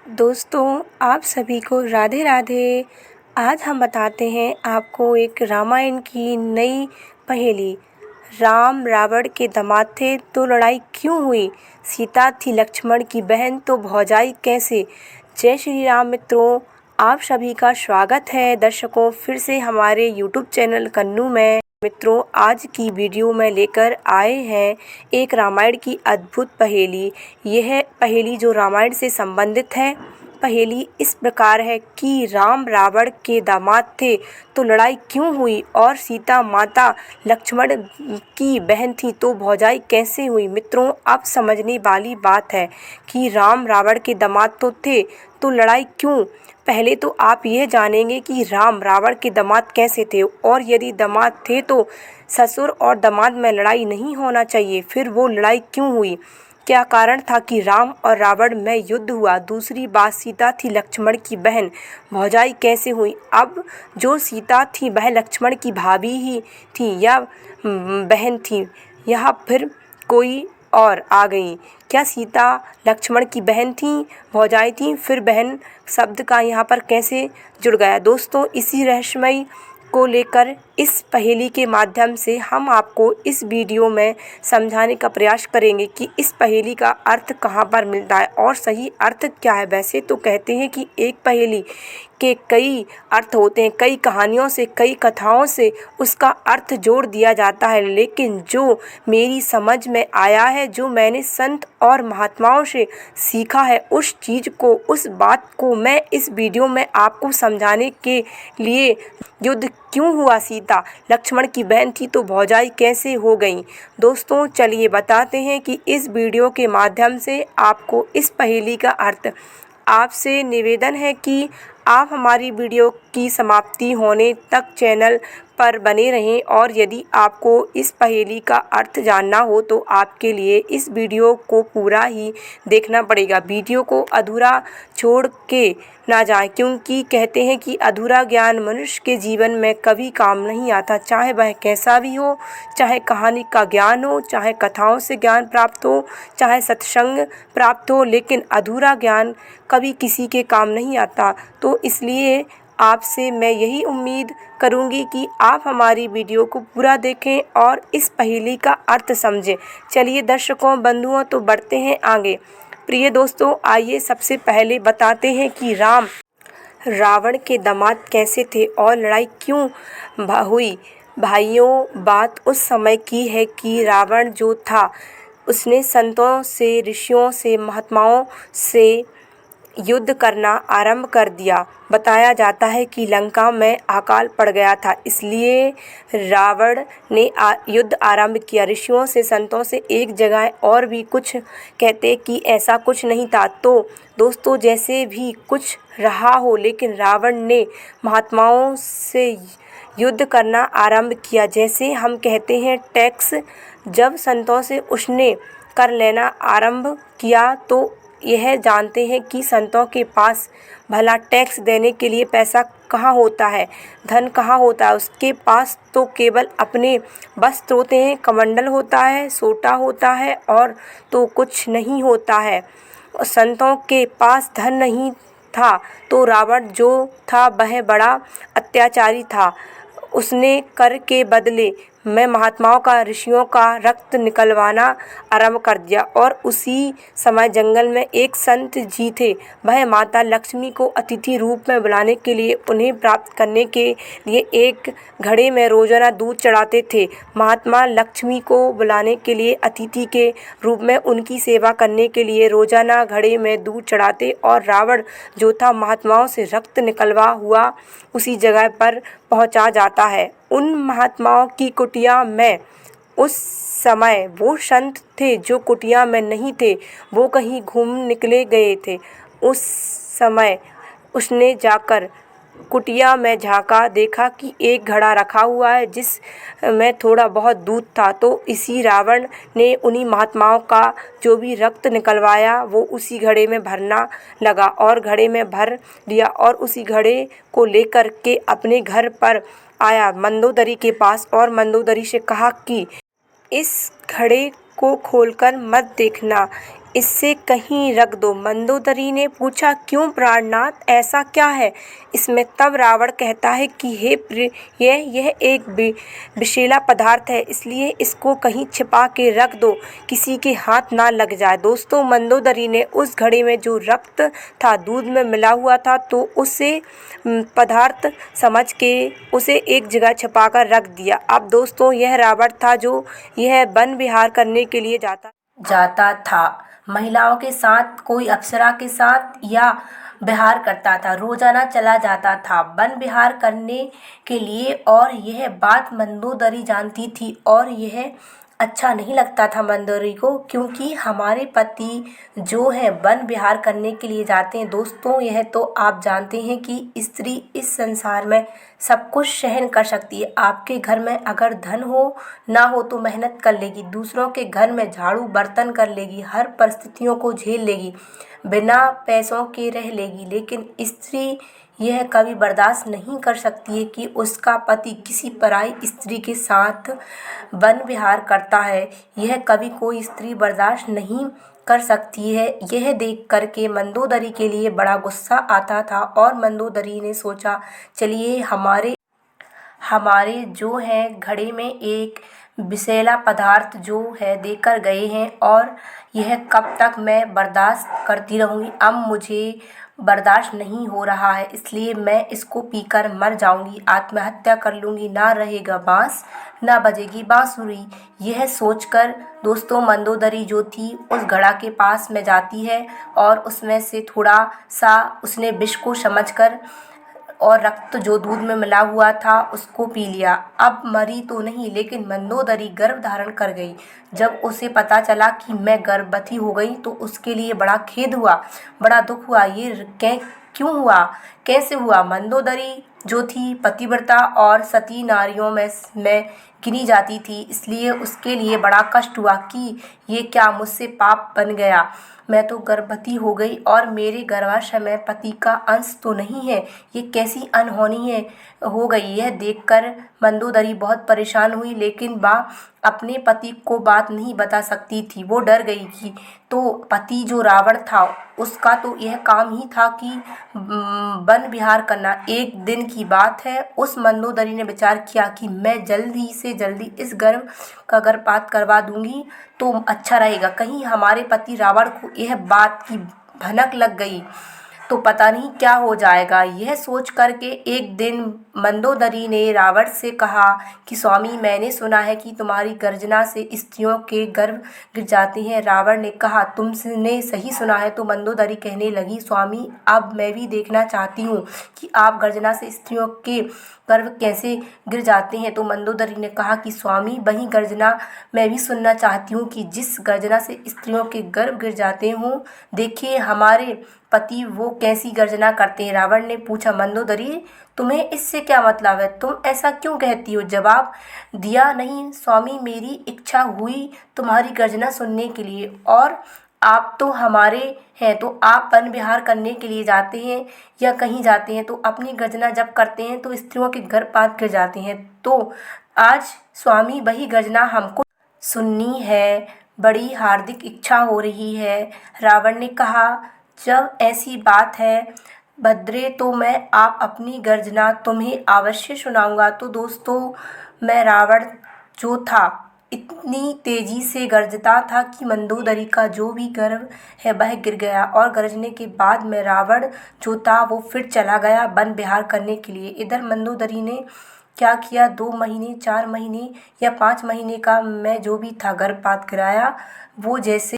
दोस्तों, आप सभी को राधे राधे। आज हम बताते हैं आपको एक रामायण की नई पहेली। राम रावण के दामाद थे तो लड़ाई क्यों हुई? सीता थी लक्ष्मण की बहन तो भौजाई कैसे? जय श्री राम मित्रों, आप सभी का स्वागत है दर्शकों फिर से हमारे YouTube चैनल कन्नू में। मित्रों, आज की वीडियो में लेकर आए हैं एक रामायण की अद्भुत पहेली। यह पहेली जो रामायण से संबंधित है। पहेली इस प्रकार है कि राम रावण के दामाद थे तो लड़ाई क्यों हुई और सीता माता लक्ष्मण की बहन थी तो भौजाई कैसे हुई? मित्रों, अब समझने वाली बात है कि राम रावण के दामाद तो थे तो लड़ाई क्यों। पहले तो आप यह जानेंगे कि राम रावण के दामाद कैसे थे, और यदि दामाद थे तो ससुर और दामाद में लड़ाई नहीं होना चाहिए। फिर वो लड़ाई क्यों हुई? क्या कारण था कि राम और रावण में युद्ध हुआ? दूसरी बात, सीता थी लक्ष्मण की बहन, भौजाई कैसे हुई? अब जो सीता थी वह लक्ष्मण की भाभी ही थी या बहन थी, या फिर कोई और आ गई? क्या सीता लक्ष्मण की बहन थी, भौजाई थी? फिर बहन शब्द का यहाँ पर कैसे जुड़ गया? दोस्तों, इसी रहस्यमय को लेकर इस पहेली के माध्यम से हम आपको इस वीडियो में समझाने का प्रयास करेंगे कि इस पहेली का अर्थ कहाँ पर मिलता है और सही अर्थ क्या है। वैसे तो कहते हैं कि एक पहेली के कई अर्थ होते हैं, कई कहानियों से, कई कथाओं से उसका अर्थ जोड़ दिया जाता है, लेकिन जो मेरी समझ में आया है, जो मैंने संत और महात्माओं से सीखा है, उस चीज़ को, उस बात को मैं इस वीडियो में आपको समझाने के लिए, युद्ध क्यों हुआ, सीता लक्ष्मण की बहन थी तो भौजाई कैसे हो गई? दोस्तों, चलिए बताते हैं कि इस वीडियो के माध्यम से आपको इस पहेली का अर्थ। आपसे निवेदन है कि आप हमारी वीडियो की समाप्ति होने तक चैनल पर बने रहें, और यदि आपको इस पहेली का अर्थ जानना हो तो आपके लिए इस वीडियो को पूरा ही देखना पड़ेगा। वीडियो को अधूरा छोड़ के ना जाएं, क्योंकि कहते हैं कि अधूरा ज्ञान मनुष्य के जीवन में कभी काम नहीं आता, चाहे वह कैसा भी हो, चाहे कहानी का ज्ञान हो, चाहे कथाओं से ज्ञान प्राप्त हो, चाहे सत्संग प्राप्त हो, लेकिन अधूरा ज्ञान कभी किसी के काम नहीं आता। तो इसलिए आपसे मैं यही उम्मीद करूंगी कि आप हमारी वीडियो को पूरा देखें और इस पहेली का अर्थ समझें। चलिए दर्शकों, बंधुओं, तो बढ़ते हैं आगे। प्रिय दोस्तों, आइए सबसे पहले बताते हैं कि राम रावण के दामाद कैसे थे और लड़ाई क्यों हुई। भाइयों, बात उस समय की है कि रावण जो था उसने संतों से, ऋषियों से, महात्माओं से युद्ध करना आरंभ कर दिया। बताया जाता है कि लंका में अकाल पड़ गया था, इसलिए रावण ने युद्ध आरंभ किया ऋषियों से, संतों से। एक जगह और भी कुछ कहते कि ऐसा कुछ नहीं था। तो दोस्तों, जैसे भी कुछ रहा हो, लेकिन रावण ने महात्माओं से युद्ध करना आरंभ किया। जैसे हम कहते हैं टैक्स, जब संतों से उसने कर लेना आरंभ किया तो यह जानते हैं कि संतों के पास भला टैक्स देने के लिए पैसा कहाँ होता है, धन कहाँ होता है। उसके पास तो केवल अपने वस्त्र होते हैं, कमंडल होता है, सोटा होता है, और तो कुछ नहीं होता है। संतों के पास धन नहीं था, तो रावण जो था वह बड़ा अत्याचारी था। उसने कर के बदले में महात्माओं का, ऋषियों का रक्त निकलवाना आरंभ कर दिया। और उसी समय जंगल में एक संत जी थे। वह माता लक्ष्मी को अतिथि रूप में बुलाने के लिए, उन्हें प्राप्त करने के लिए एक घड़े में रोजाना दूध चढ़ाते थे। महात्मा लक्ष्मी को बुलाने के लिए, अतिथि के रूप में उनकी सेवा करने के लिए रोजाना घड़े में दूध चढ़ाते, और रावण जो था महात्माओं से रक्त निकलवा हुआ उसी जगह पर पहुंचा जाता है। उन महात्माओं की कुटिया में उस समय वो संत थे जो कुटिया में नहीं थे, वो कहीं घूम निकले गए थे। उस समय उसने जाकर कुटिया में झांका, देखा कि एक घड़ा रखा हुआ है जिस में थोड़ा बहुत दूध था। तो इसी रावण ने उन्हीं महात्माओं का जो भी रक्त निकलवाया वो उसी घड़े में भरना लगा, और घड़े में भर दिया, और उसी घड़े को लेकर के अपने घर पर आया मंदोदरी के पास, और मंदोदरी से कहा कि इस घड़े को खोलकर मत देखना, इससे कहीं रख दो। मंदोदरी ने पूछा, क्यों प्राणनाथ, ऐसा क्या है इसमें? तब रावण कहता है कि हे प्रिय, यह एक विषैला पदार्थ है, इसलिए इसको कहीं छिपा के रख दो, किसी के हाथ ना लग जाए। दोस्तों, मंदोदरी ने उस घड़े में जो रक्त था दूध में मिला हुआ था, तो उसे पदार्थ समझ के उसे एक जगह छिपा कर रख दिया। अब दोस्तों, यह रावण था जो यह वन विहार करने के लिए जाता था। महिलाओं के साथ, कोई अप्सरा के साथ या विहार करता था। रोजाना चला जाता था वन विहार करने के लिए, और यह बात मंदोदरी जानती थी, और यह अच्छा नहीं लगता था मंदोदरी को, क्योंकि हमारे पति जो हैं वन विहार करने के लिए जाते हैं। दोस्तों, यह तो आप जानते हैं कि स्त्री इस संसार में सब कुछ सहन कर सकती है। आपके घर में अगर धन हो ना हो तो मेहनत कर लेगी, दूसरों के घर में झाड़ू बर्तन कर लेगी, हर परिस्थितियों को झेल लेगी, बिना पैसों के रह लेगी। लेकिन स्त्री यह कभी बर्दाश्त नहीं कर सकती है कि उसका पति किसी पराई स्त्री के साथ वन विहार करता है। यह कभी कोई स्त्री बर्दाश्त नहीं कर सकती है। यह देख कर के मंदोदरी के लिए बड़ा गुस्सा आता था, और मंदोदरी ने सोचा, चलिए हमारे जो है घड़े में एक विषैला पदार्थ जो है देकर गए हैं, और यह कब तक मैं बर्दाश्त करती रहूँगी। अब मुझे बर्दाश्त नहीं हो रहा है, इसलिए मैं इसको पीकर मर जाऊंगी, आत्महत्या कर लूँगी। ना रहेगा बाँस, ना बजेगी बाँसुरी। यह सोचकर दोस्तों, मंदोदरी जो थी उस घड़ा के पास में जाती है, और उसमें से थोड़ा सा उसने विष को समझकर और रक्त जो दूध में मिला हुआ था उसको पी लिया। अब मरी तो नहीं, लेकिन मंदोदरी गर्भ धारण कर गई। जब उसे पता चला कि मैं गर्भवती हो गई, तो उसके लिए बड़ा खेद हुआ, बड़ा दुख हुआ। ये क्यों हुआ, कैसे हुआ? मंदोदरी जो थी पतिव्रता और सती नारियों में गिनी जाती थी, इसलिए उसके लिए बड़ा कष्ट हुआ कि ये क्या मुझसे पाप बन गया। मैं तो गर्भवती हो गई, और मेरे गर्भाशय में पति का अंश तो नहीं है। ये कैसी अनहोनी हो गई। यह देखकर मंदोदरी बहुत परेशान हुई, लेकिन वह अपने पति को बात नहीं बता सकती थी। वो डर गई कि तो पति जो रावण था उसका तो यह काम ही था कि वन विहार करना। एक दिन की बात है, उस मंदोदरी ने विचार किया कि मैं जल्दी से जल्दी इस गर्भपात करवा दूंगी तो अच्छा रहेगा। कहीं हमारे पति रावण को यह बात की भनक लग गई तो पता नहीं क्या हो जाएगा। यह सोच करके एक दिन मंदोदरी ने रावण से कहा कि स्वामी, मैंने सुना है कि तुम्हारी गर्जना से स्त्रियों के गर्भ गिर जाते हैं। रावण ने कहा, तुमने सही सुना है। तो मंदोदरी कहने लगी, स्वामी, अब मैं भी देखना चाहती हूँ कि आप गर्जना से स्त्रियों के गर्भ कैसे गिर जाते हैं। तो मंदोदरी ने कहा कि स्वामी, वही गर्जना मैं भी सुनना चाहती हूँ कि जिस गर्जना से स्त्रियों के गर्भ गिर जाते हों। देखिए हमारे पति वो कैसी गर्जना करते हैं। रावण ने पूछा, मंदोदरी, तुम्हें इससे क्या मतलब है? तुम ऐसा क्यों कहती हो? जवाब दिया, नहीं स्वामी, मेरी इच्छा हुई तुम्हारी गर्जना सुनने के लिए, और आप तो हमारे हैं, तो आप वन विहार करने के लिए जाते हैं या कहीं जाते हैं तो अपनी गर्जना जब करते हैं तो स्त्रियों के गर्भपात गिर जाते हैं। तो आज स्वामी वही गर्जना हमको सुननी है, बड़ी हार्दिक इच्छा हो रही है। रावण ने कहा, जब ऐसी बात है भद्रे, तो मैं आप अपनी गर्जना तुम्हें अवश्य सुनाऊंगा। तो दोस्तों, मैं रावण जो था इतनी तेजी से गरजता था कि मंदोदरी का जो भी गर्भ है वह गिर गया, और गरजने के बाद में रावण जो था वो फिर चला गया वन विहार करने के लिए। इधर मंदोदरी ने क्या किया, 2 महीने, 4 महीने या 5 महीने का मैं जो भी था गर्भपात कराया। वो जैसे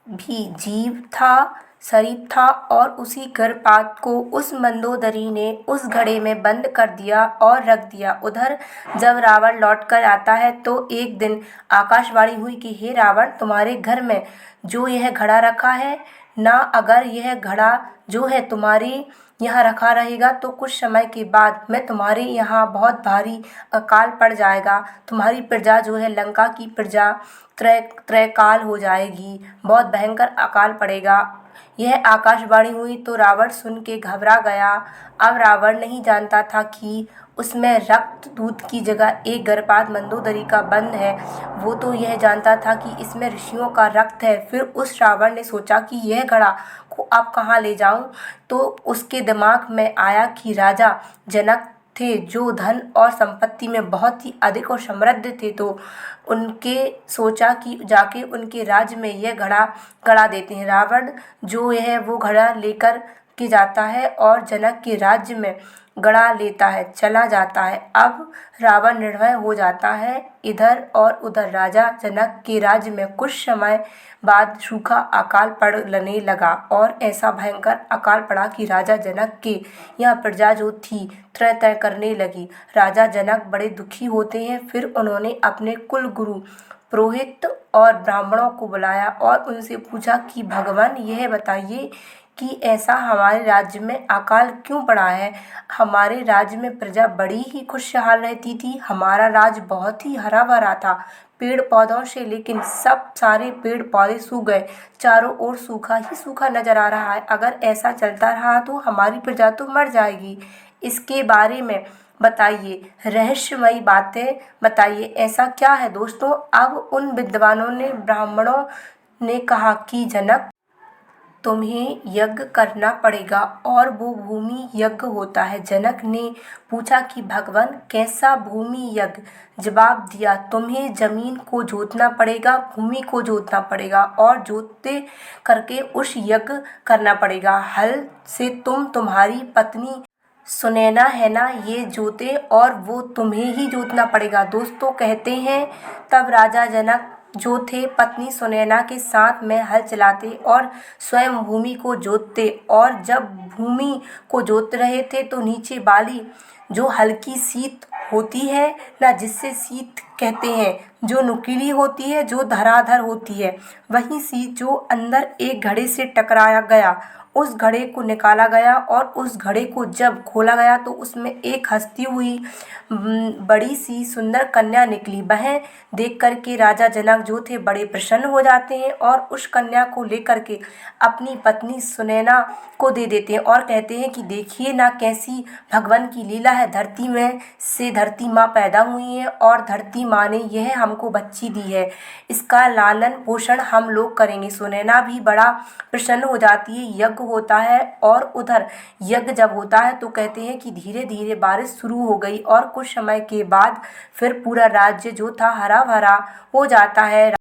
भी जीव था, शरीफ था, और उसी गर्भपात को उस मंदोदरी ने उस घड़े में बंद कर दिया और रख दिया। उधर जब रावण लौट कर आता है तो एक दिन आकाशवाणी हुई कि हे रावण, तुम्हारे घर में जो यह घड़ा रखा है ना, अगर यह घड़ा जो है तुम्हारे यहाँ रखा रहेगा तो कुछ समय के बाद में तुम्हारे यहाँ बहुत भारी अकाल पड़ जाएगा। तुम्हारी प्रजा जो है, लंका की प्रजा त्रैकाल हो जाएगी, बहुत भयंकर अकाल पड़ेगा। यह आकाशवाणी हुई तो रावण सुन के घबरा गया। अब रावण नहीं जानता था कि उसमें रक्त दूध की जगह एक गर्भपात मंदोदरी का बंध है। वो तो यह जानता था कि इसमें ऋषियों का रक्त है। फिर उस रावण ने सोचा कि यह घड़ा को अब कहाँ ले जाऊं। तो उसके दिमाग में आया कि राजा जनक थे, जो धन और संपत्ति में बहुत ही अधिक और समृद्ध थे, तो उनके सोचा कि जाके उनके राज्य में यह घड़ा गड़ा देते हैं। रावण जो है वो घड़ा लेकर के जाता है और जनक के राज्य में गड़ा लेता है, चला जाता है। अब रावण निर्भय हो जाता है। इधर और उधर राजा जनक के राज्य में कुछ समय बाद सूखा अकाल पड़ने लगा और ऐसा भयंकर अकाल पड़ा कि राजा जनक के यह प्रजा जो थी त्रय तय करने लगी। राजा जनक बड़े दुखी होते हैं। फिर उन्होंने अपने कुल गुरु पुरोहित और ब्राह्मणों को बुलाया और उनसे पूछा कि भगवान यह बताइए कि ऐसा हमारे राज्य में अकाल क्यों पड़ा है। हमारे राज्य में प्रजा बड़ी ही खुशहाल रहती थी। हमारा राज्य बहुत ही हरा भरा था पेड़ पौधों से, लेकिन सब सारे पेड़ पौधे सूख गए। चारों ओर सूखा ही सूखा नजर आ रहा है। अगर ऐसा चलता रहा तो हमारी प्रजा तो मर जाएगी। इसके बारे में बताइए, रहस्यमयी बातें बताइए, ऐसा क्या है दोस्तों। अब उन विद्वानों ने ब्राह्मणों ने कहा कि जनक, तुम्हें यज्ञ करना पड़ेगा और वो भूमि यज्ञ होता है। जनक ने पूछा कि भगवान कैसा भूमि यज्ञ। जवाब दिया, तुम्हें जमीन को जोतना पड़ेगा, भूमि को जोतना पड़ेगा और जोतते करके उस यज्ञ करना पड़ेगा। हल से तुम्हारी पत्नी सुनैना है ना, ये जोते और वो तुम्हें ही जोतना पड़ेगा। दोस्तों कहते हैं तब राजा जनक जो थे पत्नी सुनैना के साथ में हल चलाते और स्वयं भूमि को जोतते। और जब भूमि को जोत रहे थे तो नीचे वाली जो हल्की सीत होती है ना, जिससे सीत कहते हैं, जो नुकीली होती है, जो धराधर होती है, वही सीत जो अंदर एक घड़े से टकराया गया, उस घड़े को निकाला गया और उस घड़े को जब खोला गया तो उसमें एक हंसती हुई बड़ी सी सुंदर कन्या निकली। वह देख कर के राजा जनक जो थे बड़े प्रसन्न हो जाते हैं और उस कन्या को लेकर के अपनी पत्नी सुनैना को दे देते हैं और कहते हैं कि देखिए ना कैसी भगवान की लीला है। धरती में से धरती माँ पैदा हुई है और धरती माँ ने यह हमको बच्ची दी है, इसका लालन पोषण हम लोग करेंगे। सुनैना भी बड़ा प्रसन्न हो जाती है। यज्ञ होता है और उधर यज्ञ जब होता है तो कहते हैं कि धीरे धीरे बारिश शुरू हो गई और कुछ समय के बाद फिर पूरा राज्य जो था हरा भरा हो जाता है।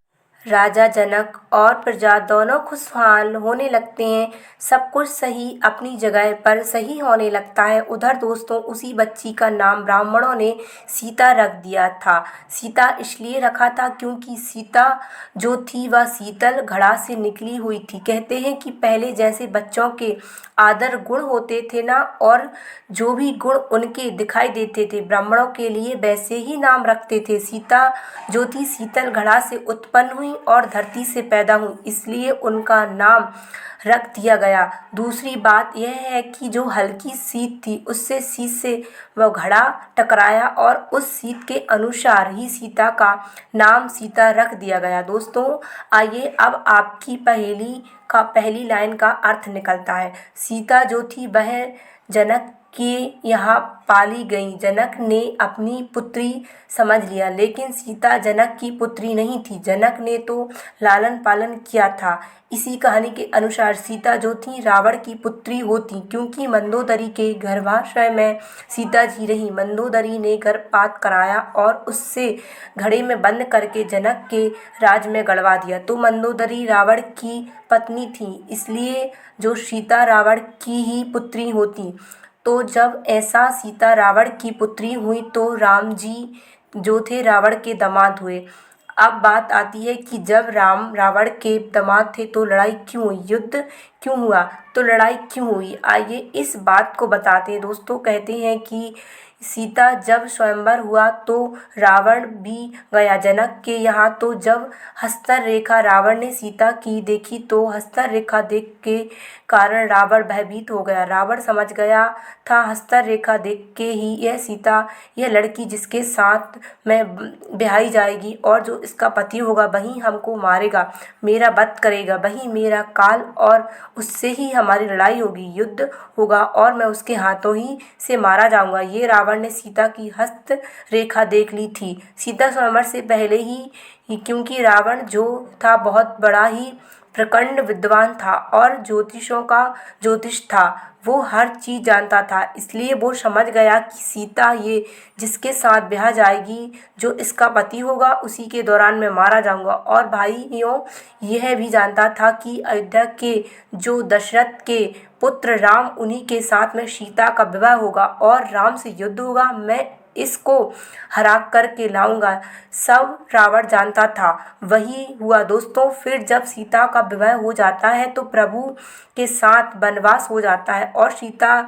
राजा जनक और प्रजा दोनों खुशहाल होने लगते हैं। सब कुछ सही अपनी जगह पर सही होने लगता है। उधर दोस्तों उसी बच्ची का नाम ब्राह्मणों ने सीता रख दिया था। सीता इसलिए रखा था क्योंकि सीता जो थी वह शीतल घड़ा से निकली हुई थी। कहते हैं कि पहले जैसे बच्चों के आदर गुण होते थे ना, और जो भी गुण उनके दिखाई देते थे ब्राह्मणों के लिए वैसे ही नाम रखते थे। सीता जो थी शीतल घड़ा से उत्पन्न हुई और धरती से पैदा हुई, इसलिए उनका नाम रख दिया गया। दूसरी बात यह है कि जो हल्की सीत थी उससे सीत से वह घड़ा टकराया और उस सीत के अनुसार ही सीता का नाम सीता रख दिया गया। दोस्तों आइए अब आपकी पहली लाइन का अर्थ निकलता है। सीता जो थी वह जनक के यहाँ पाली गई। जनक ने अपनी पुत्री समझ लिया, लेकिन सीता जनक की पुत्री नहीं थी। जनक ने तो लालन पालन किया था। इसी कहानी के अनुसार सीता जो थी रावण की पुत्री होती, क्योंकि मंदोदरी के गर्भाशय में सीता जी रही। मंदोदरी ने गर्भपात कराया और उससे घड़े में बंद करके जनक के राज में गड़वा दिया। तो मंदोदरी रावण की पत्नी थी, इसलिए जो सीता रावण की ही पुत्री होती। तो जब ऐसा सीता रावण की पुत्री हुई तो राम जी जो थे रावण के दामाद हुए। अब बात आती है कि जब राम रावण के दामाद थे तो लड़ाई क्यों हुई, युद्ध क्यों हुआ, तो लड़ाई क्यों हुई, आइए इस बात को बताते हैं। दोस्तों कहते हैं कि सीता जब स्वयंवर हुआ तो रावण भी गया जनक के यहाँ। तो जब हस्तर रेखा रावण ने सीता की देखी तो हस्तर रेखा देख के कारण रावण भयभीत हो गया। रावण समझ गया था हस्तर रेखा देख के ही यह सीता, यह लड़की जिसके साथ में ब्याही जाएगी और जो इसका पति होगा वही हमको मारेगा, मेरा वध करेगा, वही मेरा काल और उससे ही हमारी लड़ाई होगी, युद्ध होगा और मैं उसके हाथों ही से मारा जाऊंगा। ये रावण ने सीता की हस्त रेखा देख ली थी सीता स्वयंवर से पहले ही क्योंकि रावण जो था बहुत बड़ा ही प्रचंड विद्वान था और ज्योतिषों का ज्योतिष था। वो हर चीज़ जानता था, इसलिए वो समझ गया कि सीता ये जिसके साथ ब्याह जाएगी, जो इसका पति होगा, उसी के दौरान मैं मारा जाऊंगा। और भाइयों, यह भी जानता था कि अयोध्या के जो दशरथ के पुत्र राम, उन्हीं के साथ में सीता का विवाह होगा और राम से युद्ध होगा। मैं इसको हरा कर के लाऊंगा। सब रावण जानता था। वही हुआ दोस्तों। फिर जब सीता का विवाह हो जाता है तो प्रभु के साथ वनवास हो जाता है और सीता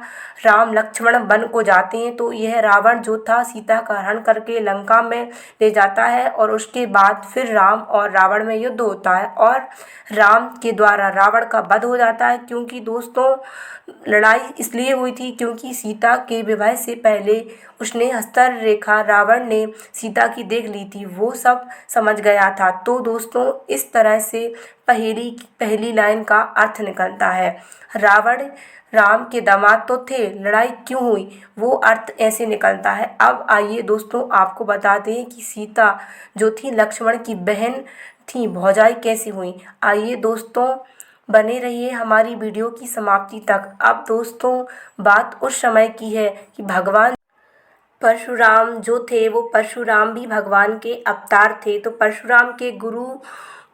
राम लक्ष्मण वन को जाते हैं। तो यह रावण जो था सीता का हरण करके लंका में ले जाता है और उसके बाद फिर राम और रावण में युद्ध होता है और राम के द्वारा रावण का वध हो जाता है। क्योंकि दोस्तों लड़ाई इसलिए हुई थी क्योंकि सीता के विवाह से पहले उसने हस्तर रेखा रावण ने सीता की देख ली थी, वो सब समझ गया था। तो दोस्तों इस तरह से पहली लाइन का अर्थ निकलता है। रावण राम के दामाद तो थे, लड़ाई क्यों हुई, वो अर्थ ऐसे निकलता है। अब आइए दोस्तों आपको बताते हैं कि सीता जो थी लक्ष्मण की बहन थी, भौजाई कैसे हुई। आइए दोस्तों बने रहिए हमारी वीडियो की समाप्ति तक। अब दोस्तों बात उस समय की है कि भगवान परशुराम जो थे, वो परशुराम भी भगवान के अवतार थे। तो परशुराम के गुरु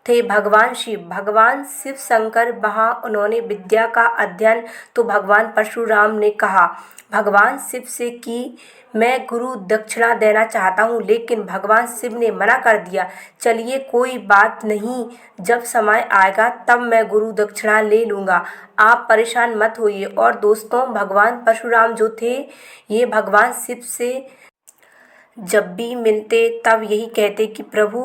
थे भगवान शिव शंकर। वहाँ उन्होंने विद्या का अध्ययन तो भगवान परशुराम ने कहा भगवान शिव से कि मैं गुरु दक्षिणा देना चाहता हूँ, लेकिन भगवान शिव ने मना कर दिया। चलिए कोई बात नहीं, जब समय आएगा तब मैं गुरु दक्षिणा ले लूँगा, आप परेशान मत होइए। और दोस्तों भगवान परशुराम जो थे, ये भगवान शिव से जब भी मिलते तब यही कहते कि प्रभु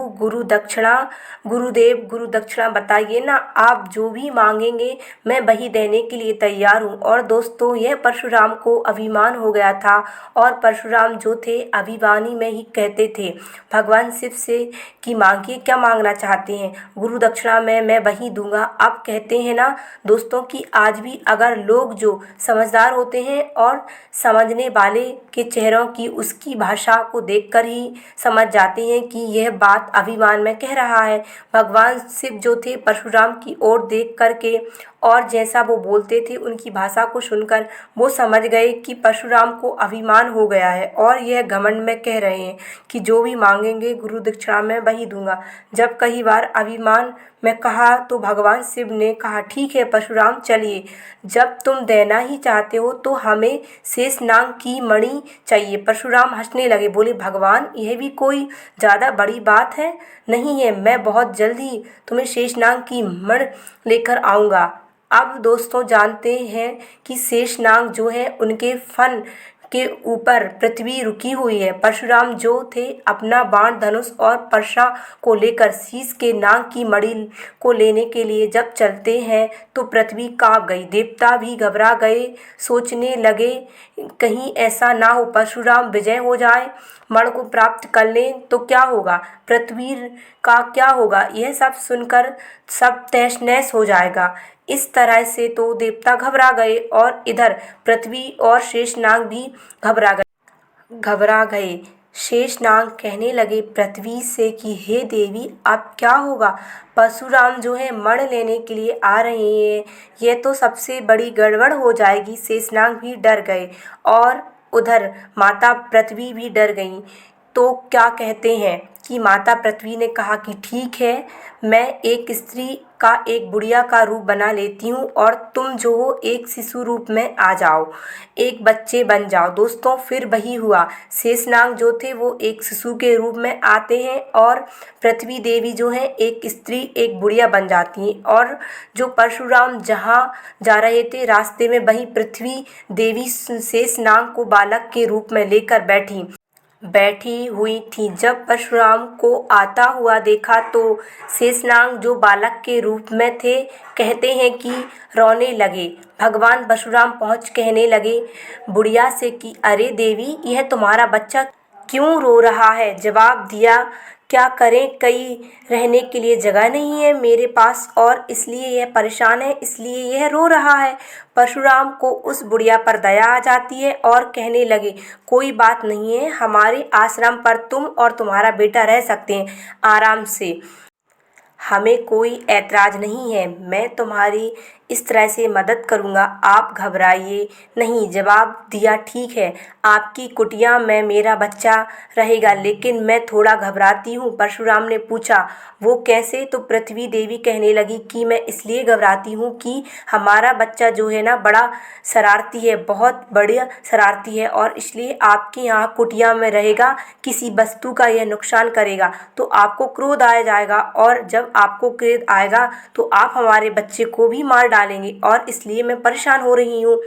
गुरुदेव गुरु दक्षिणा बताइए ना, आप जो भी मांगेंगे मैं वही देने के लिए तैयार हूँ। और दोस्तों यह परशुराम को अभिमान हो गया था और परशुराम जो थे अभिमानी में ही कहते थे भगवान शिव से कि मांगिए, क्या मांगना चाहते हैं, गुरु दक्षिणा में मैं वही दूंगा। अब कहते हैं ना दोस्तों कि आज भी अगर लोग जो समझदार होते हैं और समझने वाले के चेहरों की उसकी भाषा को देखकर ही समझ जाते हैं कि यह बात अभिमान में कह रहा है। भगवान शिव जो थे परशुराम की ओर देख करके और जैसा वो बोलते थे उनकी भाषा को सुनकर वो समझ गए कि परशुराम को अभिमान हो गया है और यह घमंड में कह रहे हैं कि जो भी मांगेंगे गुरु दक्षिणा में वही दूंगा। जब कई बार अभिमान में कहा तो भगवान शिव ने कहा ठीक है परशुराम, चलिए, जब तुम देना ही चाहते हो तो हमें शेषनाग की मणि चाहिए। परशुराम हंसने लगे, बोले भगवान यह भी कोई ज़्यादा बड़ी बात है, नहीं है, मैं बहुत जल्द ही तुम्हें शेषनाग की मणि लेकर आऊँगा। अब दोस्तों जानते हैं कि शेषनाग जो है उनके फन के ऊपर पृथ्वी रुकी हुई है। परशुराम जो थे अपना बाण धनुष और परशा को लेकर शीश के नाग की मणि को लेने के लिए जब चलते हैं तो पृथ्वी कांप गई, देवता भी घबरा गए, सोचने लगे कहीं ऐसा ना हो परशुराम विजय हो जाए, मण को प्राप्त कर लें तो क्या होगा, पृथ्वी का क्या होगा, यह सब सुनकर सब तहस नहस हो जाएगा। इस तरह से तो देवता घबरा गए और इधर पृथ्वी और शेषनाग भी घबरा गए। शेषनाग कहने लगे पृथ्वी से कि हे देवी अब क्या होगा, परशुराम जो है मण लेने के लिए आ रहे हैं, यह तो सबसे बड़ी गड़बड़ हो जाएगी। शेषनाग भी डर गए और उधर माता पृथ्वी भी डर गईं। तो क्या कहते हैं कि माता पृथ्वी ने कहा कि ठीक है, मैं एक स्त्री का एक बुढ़िया का रूप बना लेती हूँ और तुम जो हो एक शिशु रूप में आ जाओ, एक बच्चे बन जाओ। दोस्तों फिर वही हुआ, शेषनाग जो थे वो एक शिशु के रूप में आते हैं और पृथ्वी देवी जो है एक स्त्री एक बुढ़िया बन जाती हैं। और जो परशुराम जहाँ जा रहे थे रास्ते में वही पृथ्वी देवी शेषनाग को बालक के रूप में लेकर बैठी हुई थी। जब परशुराम को आता हुआ देखा तो शेषनाग जो बालक के रूप में थे कहते हैं कि रोने लगे। भगवान परशुराम पहुँच कहने लगे बुढ़िया से कि अरे देवी, यह तुम्हारा बच्चा क्यों रो रहा है। जवाब दिया क्या करें, कहीं रहने के लिए जगह नहीं है मेरे पास और इसलिए यह परेशान है, इसलिए यह रो रहा है। परशुराम को उस बुढ़िया पर दया आ जाती है और कहने लगे, कोई बात नहीं है, हमारे आश्रम पर तुम और तुम्हारा बेटा रह सकते हैं आराम से, हमें कोई ऐतराज़ नहीं है। मैं तुम्हारी इस तरह से मदद करूँगा, आप घबराइए नहीं। जवाब दिया, ठीक है, आपकी कुटिया में मेरा बच्चा रहेगा, लेकिन मैं थोड़ा घबराती हूँ। परशुराम ने पूछा, वो कैसे? तो पृथ्वी देवी कहने लगी कि मैं इसलिए घबराती हूँ कि हमारा बच्चा जो है ना, बड़ा शरारती है, बहुत बढ़िया शरारती है, और इसलिए आपके यहाँ कुटिया में रहेगा, किसी वस्तु का यह नुकसान करेगा तो आपको क्रोध आ जाएगा, और जब आपको क्रोध आएगा तो आप हमारे बच्चे को भी मार डालेंगे, और इसलिए मैं परेशान हो रही हूँ।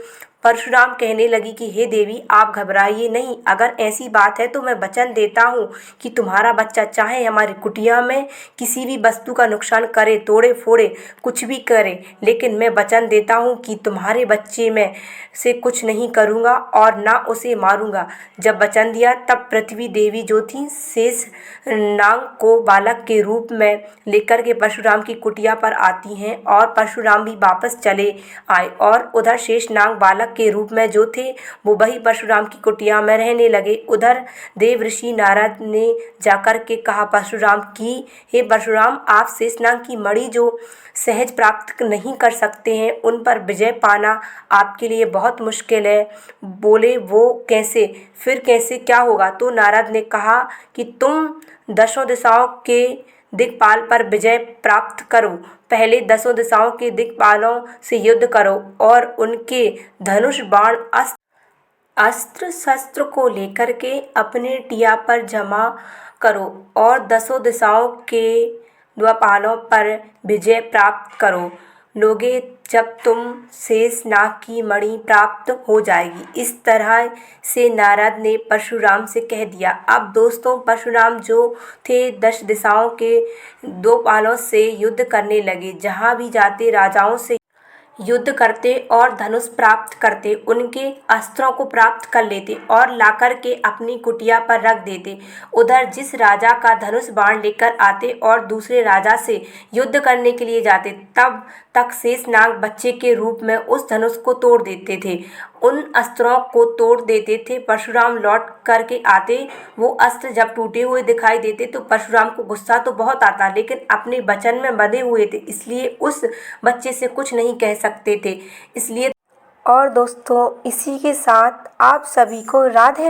परशुराम कहने लगी कि हे देवी, आप घबराइए नहीं, अगर ऐसी बात है तो मैं वचन देता हूँ कि तुम्हारा बच्चा चाहे हमारी कुटिया में किसी भी वस्तु का नुकसान करे, तोड़े फोड़े, कुछ भी करे, लेकिन मैं वचन देता हूँ कि तुम्हारे बच्चे में से कुछ नहीं करूँगा और ना उसे मारूंगा। जब वचन दिया तब पृथ्वी देवी जो थी, शेष नाग को बालक के रूप में लेकर के परशुराम की कुटिया पर आती हैं, और परशुराम भी वापस चले आए, और उधर शेष नाग बालक के रूप में जो थे वो वही परशुराम की कुटिया में रहने लगे। उधर देवऋषि नारद ने जाकर के कहा परशुराम की, हे परशुराम, आप शेषनाग की मणि जो सहज प्राप्त नहीं कर सकते हैं, उन पर विजय पाना आपके लिए बहुत मुश्किल है। बोले, वो कैसे? फिर कैसे, क्या होगा? तो नारद ने कहा कि तुम दसों दिशाओं के दिक्पाल पर विजय प्राप्त करो। पहले दसों दिशाओं के दिक्पालों से युद्ध करो और उनके धनुष बाण अस्त्र शस्त्र को लेकर के अपने टिया पर जमा करो और दसों दिशाओं के द्वापालों पर विजय प्राप्त करो लोगे, जब तुम शेष नाग की मणि प्राप्त हो जाएगी। इस तरह से नारद ने परशुराम से कह दिया। अब दोस्तों, परशुराम जो थे 10 दिशाओं के दो पालों से युद्ध करने लगे। जहाँ भी जाते राजाओं से युद्ध करते और धनुष प्राप्त करते, उनके अस्त्रों को प्राप्त कर लेते और लाकर के अपनी कुटिया पर रख देते। उधर जिस राजा का धनुष बाण लेकर आते और दूसरे राजा से युद्ध करने के लिए जाते, तब तक शेषनाग बच्चे के रूप में उस धनुष को तोड़ देते थे, उन अस्त्रों को तोड़ देते थे। परशुराम लौट करके आते, वो अस्त्र जब टूटे हुए दिखाई देते तो परशुराम को गुस्सा तो बहुत आता, लेकिन अपने वचन में बंधे हुए थे, इसलिए उस बच्चे से कुछ नहीं कह सकते थे। इसलिए और दोस्तों, इसी के साथ आप सभी को राधे